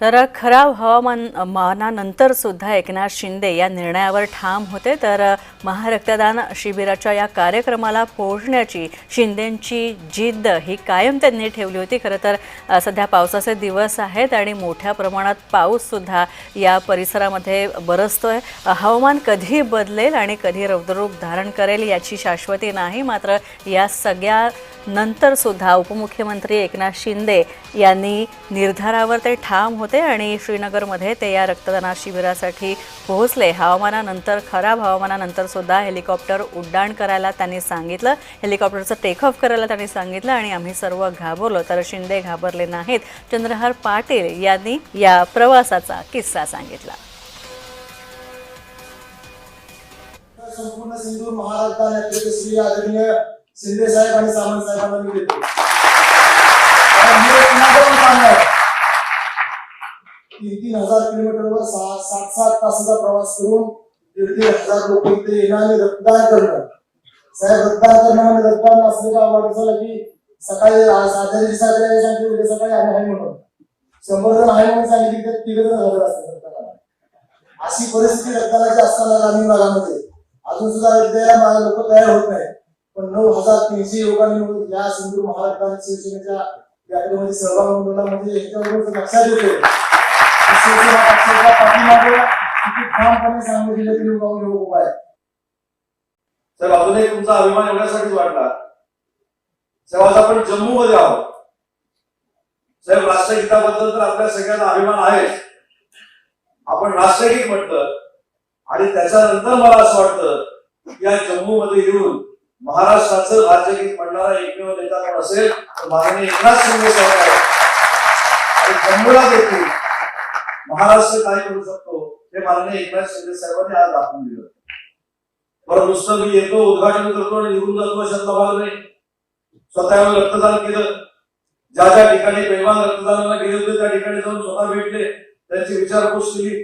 तर खराब हवामानानंतर सुद्धा एकनाथ शिंदे या निर्णयावर ठाम होते। तर महारक्तदान शिबिराच्या या कार्यक्रमाला पोहोचण्याची शिंदेंची जिद्द ही कायम त्यांनी ठेवली होती। खरं तर सध्या पावसाचे दिवस आहेत आणि मोठ्या प्रमाणात पाऊस सुद्धा या परिसरामध्ये बरसतोय। हवामान कधी बदलेल आणि कधी रौद्ररूप धारण करेल याची शाश्वती नाही। मात्र या सगळ्या नंतर सुद्धा उपमुख्यमंत्री एकनाथ शिंदे यांनी निर्धारावर ते ठाम होते आणि श्रीनगरमध्ये ते या रक्तदान शिबिरासाठी पोहोचले। खराब हवामानानंतर सुद्धा हेलिकॉप्टर उड्डाण करायला त्यांनी सांगितलं, हेलिकॉप्टरचं टेक ऑफ करायला त्यांनी सांगितलं आणि आम्ही सर्व घाबरलो। तर शिंदे घाबरले नाहीत। चंद्रहार पाटील यांनी या प्रवासाचा किस्सा सांगितला। संपूर्ण सिंधू महाराष्ट्राने श्री आदरणीय शिंदे साहेब आणि सामंत साहेबांना मी देतो। तीन हजार किलोमीटरवर 7-7 तासाचा प्रवास करून 1,500 लोक इथे येणं आणि रक्तदान करणं। साहेब रक्तदान करणं म्हणजे रक्तदान असलेला वाटलं की सकाळी आदल्या दिवशी सांगितलं उद्या सकाळी आम्ही आहे म्हणून 100 जण आहे म्हणून सांगितले तर 3 जण हजर असतात। अशी परिस्थिती रक्तदानाची असताना ग्रामीण भागामध्ये अजून सुद्धा द्यायला लोक तयार होत नाही। पण 9,300 युवकांनी या सिंधू महाराष्ट्र शिवसेनेच्या यात्रेमध्ये सहभाग नोंदवला म्हणजे याच्यावरून लक्षात येते शिवसेना पक्षाच्या पाठीमागे किती ठामपणे सांगून जिल्ह्यातील युवक उभा आहे। साहेब अजून एक तुमचा अभिमान एवढ्यासाठीच वाटला साहेब आज आपण जम्मू मध्ये आहोत। साहेब राष्ट्रगीताबद्दल तर आपल्या सगळ्यांना अभिमान आहे। आपण राष्ट्रगीत म्हटलं आणि त्याच्यानंतर मला असं वाटतं की या जम्मू मध्ये येऊन महाराष्ट्राचं राज्यगीत म्हणणारा एकमेव नेता कोण असेल तर माननीय एकनाथ शिंदे साहेब आहे। आणि जम्मूला देखील महाराष्ट्र काय करू शकतो हे माननीय एकनाथ शिंदे साहेबांनी आज दाखवून दिलं। बरं नुसतं मी येतो उद्घाटन करतो आणि निघून जातो अशातला भाग नाही। स्वतःवर रक्तदान केलं, ज्या ज्या ठिकाणी पैलवान रक्तदानाला गेले होते त्या ठिकाणी जाऊन स्वतः भेटले, त्यांची विचारपूस केली।